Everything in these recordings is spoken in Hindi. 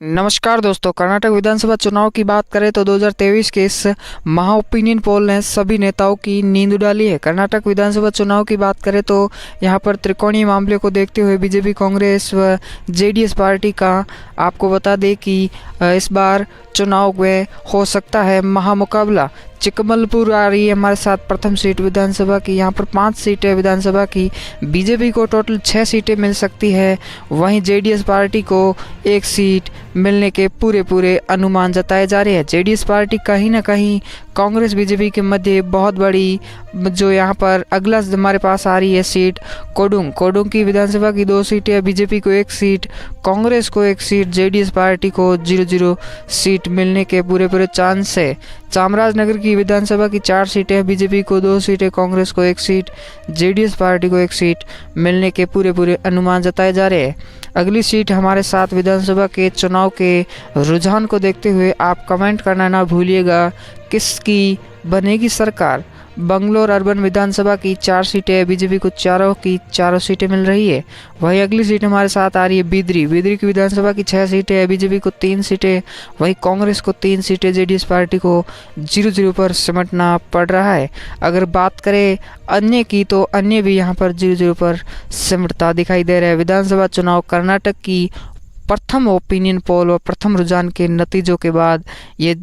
नमस्कार दोस्तों, कर्नाटक विधानसभा चुनाव की बात करें तो 2023 के इस महा ओपिनियन पोल ने सभी नेताओं की नींद उड़ा ली है। कर्नाटक विधानसभा चुनाव की बात करें तो यहां पर त्रिकोणीय मामले को देखते हुए बीजेपी, कांग्रेस व जेडीएस पार्टी का आपको बता दें कि इस बार चुनाव में हो सकता है महामुकाबला। चिकमलपुर आ रही है हमारे साथ प्रथम सीट विधानसभा की। यहाँ पर 5 सीटें विधानसभा की। बीजेपी को टोटल 6 सीटें मिल सकती है, वहीं जेडीएस पार्टी को 1 सीट मिलने के पूरे अनुमान जताए जा रहे हैं। जेडीएस पार्टी कहीं ना कहीं कांग्रेस बीजेपी के मध्य बहुत बड़ी जो यहाँ पर अगला हमारे पास आ रही है सीट कोडुंग की विधानसभा की 2 सीटें है। बीजेपी को 1 सीट, कांग्रेस को 1 सीट, जेडीएस पार्टी को 0 सीट मिलने के पूरे चांस है। चामराजनगर की विधानसभा की 4 सीटें, बीजेपी को 2 सीटें, कांग्रेस को 1 सीट, जेडीएस पार्टी को 1 सीट मिलने के पूरे अनुमान जताए जा रहे हैं। अगली सीट हमारे साथ विधानसभा के चुनाव के रुझान को देखते हुए आप कमेंट करना ना भूलिएगा, किसकी बनेगी सरकार। बंगलोर अर्बन विधानसभा की 4 सीटें, बीजेपी को चारों सीटें मिल रही है। वही अगली सीट हमारे साथ आ रही है बिदरी की विधानसभा की 6 सीटें, बीजेपी को 3 सीटें, वही कांग्रेस को 3 सीटें, जेडीएस पार्टी को 0 पर सिमटना पड़ रहा है। अगर बात करें अन्य की तो अन्य भी यहाँ पर 0 पर सिमटता दिखाई दे रहा है। विधानसभा चुनाव कर्नाटक की प्रथम ओपिनियन पोल और प्रथम रुझान के नतीजों के बाद ये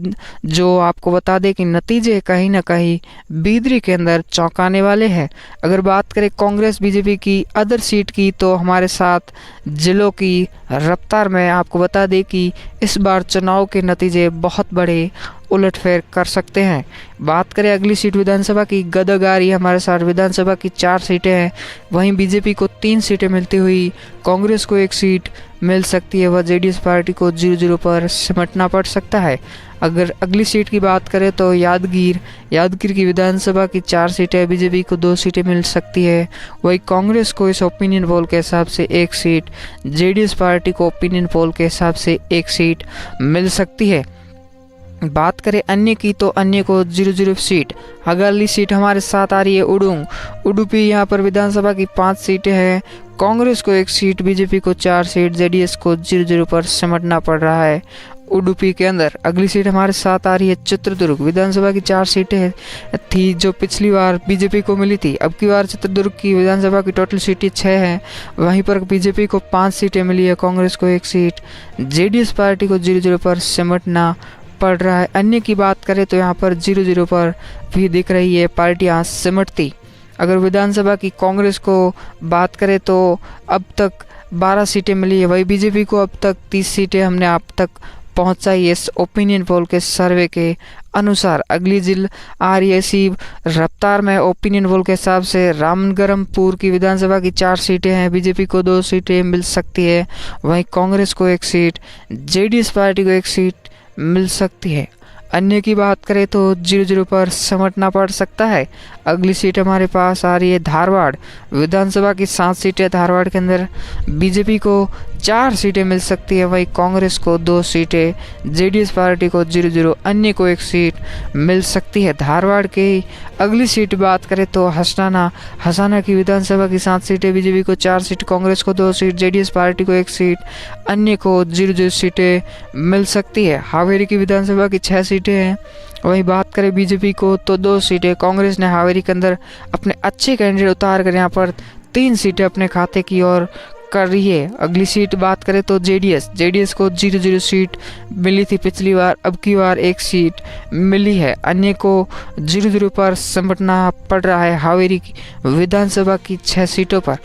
जो आपको बता दें कि नतीजे कहीं ना कहीं बिदरी के अंदर चौंकाने वाले हैं। अगर बात करें कांग्रेस बीजेपी की अदर सीट की तो हमारे साथ जिलों की रफ्तार में आपको बता दें कि इस बार चुनाव के नतीजे बहुत बड़े उलटफेर कर सकते हैं। बात करें अगली सीट विधानसभा की, गदग आ रही है हमारे साथ विधानसभा की 4 सीटें हैं, वहीं बीजेपी को 3 सीटें मिलती हुई कांग्रेस को 1 सीट मिल सकती है, वह जेडीएस पार्टी को 0 पर सिमटना पड़ सकता है। अगर अगली सीट की बात करें तो यादगीर की विधानसभा की 4 सीटें, बीजेपी को 2 सीटें मिल सकती है, वही कांग्रेस को इस ओपिनियन पोल के हिसाब से 1 सीट, जेडीएस पार्टी को ओपिनियन पोल के हिसाब से 1 सीट मिल सकती है। बात करें अन्य की तो अन्य को 0 सीट। अगली सीट हमारे साथ आ रही है उडुपी यहाँ पर विधानसभा की 5 सीटें हैं, कांग्रेस को 1 सीट, बीजेपी को 4 सीट, जेडीएस को 0 पर सिमटना पड़ रहा है उडुपी के अंदर। अगली सीट हमारे साथ आ रही है चित्रदुर्ग विधानसभा की 4 सीटें थी जो पिछली बार बीजेपी को मिली थी। अब की बार चित्रदुर्ग की विधानसभा की टोटल सीटें 6 हैं, वहीं पर बीजेपी को 5 सीटें मिली है, कांग्रेस को 1 सीट, जेडीएस पार्टी को 0 पर सिमटना पड़ रहा है। अन्य की बात करें तो यहाँ पर 0 पर भी दिख रही है पार्टियां सिमटती। अगर विधानसभा की कांग्रेस को बात करें तो अब तक 12 सीटें मिली है, वही बीजेपी को अब तक 30 सीटें हमने आप तक पहुंचाई इस ओपिनियन पोल के सर्वे के अनुसार। अगली जिल आ रही है इसी रफ्तार में ओपिनियन पोल के हिसाब से रामनगरमपुर की विधानसभा की 4 सीटें हैं, बीजेपी को 2 सीटें मिल सकती है, वहीं कांग्रेस को 1 सीट, जेडीएस पार्टी को 1 सीट मिल सकती है। अन्य की बात करें तो 0 पर सिमटना पड़ सकता है। अगली सीट हमारे पास आ रही है धारवाड़ विधानसभा की 7 सीटें, धारवाड़ के अंदर बीजेपी को 4 सीटें मिल सकती है, वहीं कांग्रेस को 2 सीटें, जेडीएस पार्टी को 0, अन्य को 1 सीट मिल सकती है। धारवाड़ की अगली सीट बात करें तो हसाना की विधानसभा की 7 सीटें, बीजेपी को 4 सीट, कांग्रेस को 2 सीट, जेडीएस पार्टी को 1 सीट, अन्य को 0 सीटें मिल सकती है। हावेरी की विधानसभा की 6 सीटें हैं, वहीं बात करें बीजेपी को तो 2 सीटें, कांग्रेस ने हावेरी के अंदर अपने अच्छे कैंडिडेट उतार कर यहाँ पर 3 सीटें अपने खाते की ओर कर रही है। अगली सीट बात करें तो जेडीएस को 0 सीट मिली थी पिछली बार, अब की बार 1 सीट मिली है, अन्य को 0 पर सिमटना पड़ रहा है हावेरी की विधानसभा की 6 सीटों पर।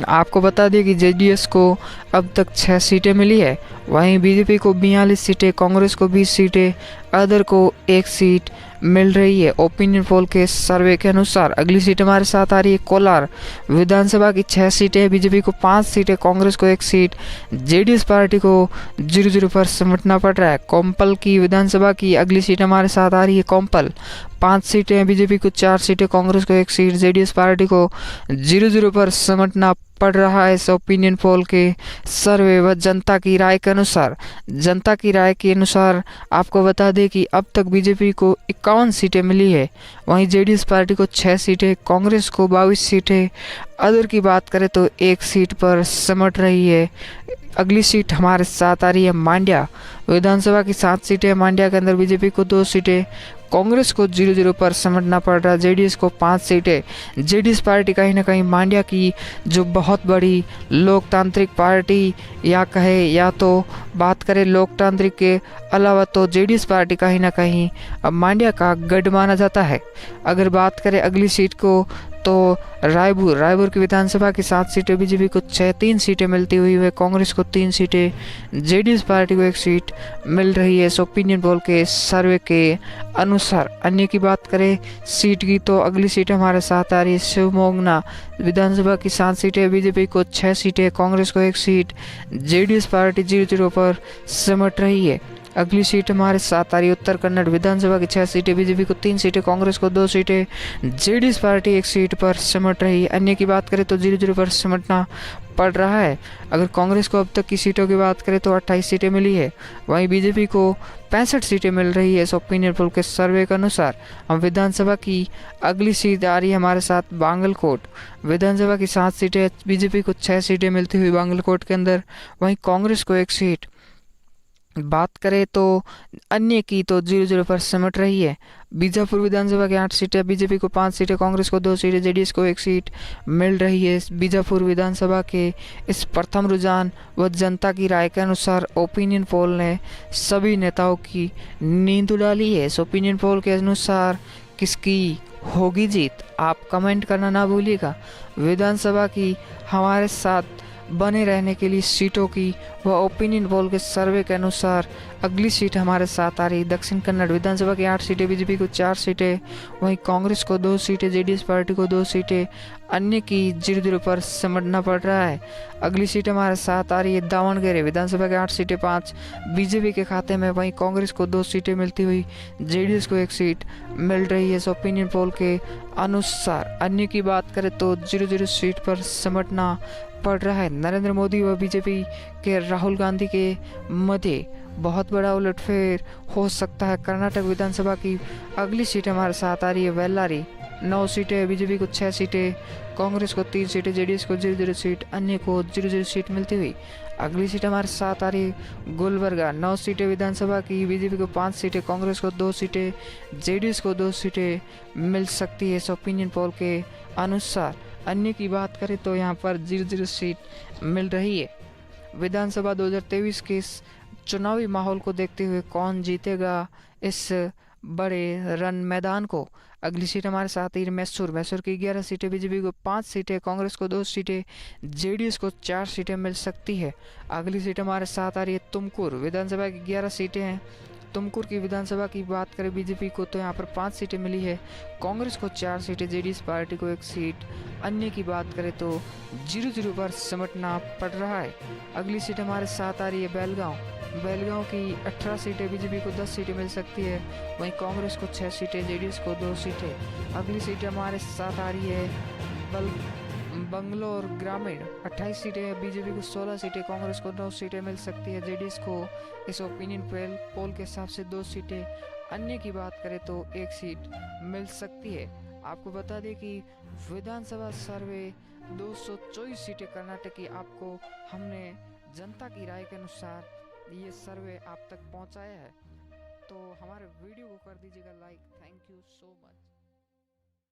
आपको बता दें कि जेडीएस को अब तक 6 सीटें मिली है, वहीं बीजेपी को 42 सीटें, कांग्रेस को 20 सीटें, अदर को 1 सीट मिल रही है ओपिनियन पोल के सर्वे के अनुसार। अगली सीट हमारे साथ आ रही है कोलार विधानसभा की 6 सीटें, बीजेपी को 5 सीटें, कांग्रेस को 1 सीट, जेडीएस पार्टी को 0 पर सिमटना पड़ रहा है। कोम्पल की विधानसभा की अगली सीट हमारे साथ आ रही है कोम्पल, 5 सीटें, बीजेपी को 4 सीटें, कांग्रेस को 1 सीट, जेडीएस पार्टी को 0 पर सिमटना पड़ रहा है इस ओपिनियन पोल के सर्वे व जनता की राय के अनुसार। जनता की राय के अनुसार आपको बता दें कि अब तक बीजेपी को 51 सीटें मिली है, वहीं जेडीएस पार्टी को 6 सीटें, कांग्रेस को 22 सीटें, अदर की बात करें तो 1 सीट पर सिमट रही है अगली सीट हमारे साथ आ रही है मांड्या विधानसभा की 7 सीटें। मांड्या के अंदर बीजेपी को 2 सीटें, कांग्रेस को 0-0 पर समझना पड़ रहा है, जेडीएस को 5 सीटें। जेडीएस पार्टी कहीं ना कहीं मांड्या की जो बहुत बड़ी लोकतांत्रिक पार्टी या कहे या तो बात करें लोकतांत्रिक के अलावा तो जेडीएस पार्टी कहीं ना कहीं अब मांड्या का गढ़ माना जाता है। अगर बात करें अगली सीट को तो रायपुर की विधानसभा की 7 सीटें, बीजेपी को 3 सीटें मिलती हुई है, कांग्रेस को 3 सीटें, जेडीएस पार्टी को 1 सीट मिल रही है। ओपिनियन पोल के सर्वे के अनुसार अन्य की बात करें सीट की तो अगली सीट हमारे साथ आ रही है शिवमोगा विधानसभा की 7 सीटें, बीजेपी को 6 सीटें, कांग्रेस को 1 सीट, जेडीएस पार्टी 0-0 पर सिमट रही है। अगली सीट हमारे साथ आ रही है उत्तर कन्नड़ विधानसभा की 6 सीटें, बीजेपी को 3 सीटें, कांग्रेस को 2 सीटें, जेडीएस पार्टी 1 सीट पर सिमट रही है। अन्य की बात करें तो 0-0 पर सिमटना पड़ रहा है। अगर कांग्रेस को अब तक की सीटों की बात करें तो 28 सीटें मिली है, वहीं बीजेपी को 65 सीटें मिल रही है इस ओपिनियन पोल के सर्वे के अनुसार। हम विधानसभा की अगली सीट आ रही है हमारे साथ बांगलकोट विधानसभा की 7 सीटें, बीजेपी को 6 सीटें मिलती हुई बांगलकोट के अंदर, वहीं कांग्रेस को 1 सीट। बात करें तो अन्य की तो 0-0 पर सिमट रही है। बीजापुर विधानसभा की 8 सीटें, बीजेपी को 5 सीटें, कांग्रेस को 2 सीटें, जेडीएस को 1 सीट मिल रही है। बीजापुर विधानसभा के इस प्रथम रुझान व जनता की राय के अनुसार ओपिनियन पोल ने सभी नेताओं की नींद उड़ा है। इस ओपिनियन पोल के अनुसार किसकी होगी जीत, आप कमेंट करना ना भूलिएगा। विधानसभा की हमारे साथ बने रहने के लिए सीटों की व ओपिनियन पोल के सर्वे के अनुसार अगली सीट हमारे साथ आ रही दक्षिण कन्नड़ विधानसभा की 8 सीटें, बीजेपी को 4 सीटें, वहीं कांग्रेस को 2 सीटें, जेडीएस पार्टी को 2 सीटें, अन्य की 0-0 पर सिमटना पड़ रहा है। अगली सीट हमारे साथ आ रही है दावणगेरे विधानसभा की 8 सीटें 5 बीजेपी के खाते में, वहीं कांग्रेस को 2 सीटें मिलती हुई जेडीएस को 1 सीट मिल रही है इस ओपिनियन पोल के अनुसार। अन्य की बात करें तो 0-0 सीट पर सिमटना पड़ रहा है। नरेंद्र मोदी व बीजेपी के राहुल गांधी के मध्य बहुत बड़ा उलटफेर हो सकता है। कर्नाटक विधानसभा की अगली सीट हमारे साथ आ रही है बेल्लारी 9 सीटें, बीजेपी को 6 सीटें, कांग्रेस को 3 सीटें, जेडीएस को 0-0 सीट, अन्य को 0-0 सीट मिलती हुई। अगली सीट हमारे साथ आ रही है गुलबर्गा 9 सीटें विधानसभा की, बीजेपी को 5 सीटें, कांग्रेस को 2 सीटें, जेडीएस को 2 सीटें मिल सकती है इस ओपिनियन पोल के अनुसार। अन्य की बात करें तो यहाँ पर 0-0 सीट मिल रही है। विधानसभा 2023 के इस चुनावी माहौल को देखते हुए कौन जीतेगा इस बड़े रन मैदान को। अगली सीट हमारे साथ ही मैसूर की 11 सीटें, बीजेपी को 5 सीटें, कांग्रेस को 2 सीटें, जेडीएस को 4 सीटें मिल सकती है। अगली सीट हमारे साथ आ रही है तुमकुर विधानसभा की 11 सीटें हैं। तुमकुर की विधानसभा की बात करें बीजेपी को तो यहाँ पर 5 सीटें मिली है, कांग्रेस को 4 सीटें, जेडीएस पार्टी को 1 सीट। अन्य की बात करें तो 0-0 पर सिमटना पड़ रहा है। अगली सीट हमारे साथ आ रही है बेलगांव की 18 सीटें, बीजेपी को 10 सीटें मिल सकती है, वहीं कांग्रेस को 6 सीटें, जेडीएस को 2 सीटें। अगली सीट हमारे साथ आ रही है बंगलोर ग्रामीण 28 सीटें, बीजेपी को 16 सीटें, कांग्रेस को 9 सीटें मिल सकती है, जेडीएस को इस ओपिनियन पोल के हिसाब से 2 सीटें, अन्य की बात करें तो 1 सीट मिल सकती है। आपको बता दें कि विधानसभा सर्वे 224 सीटें कर्नाटक की आपको हमने जनता की राय के अनुसार ये सर्वे आप तक पहुंचाया है। तो हमारे वीडियो को कर दीजिएगा like. Thank you so much.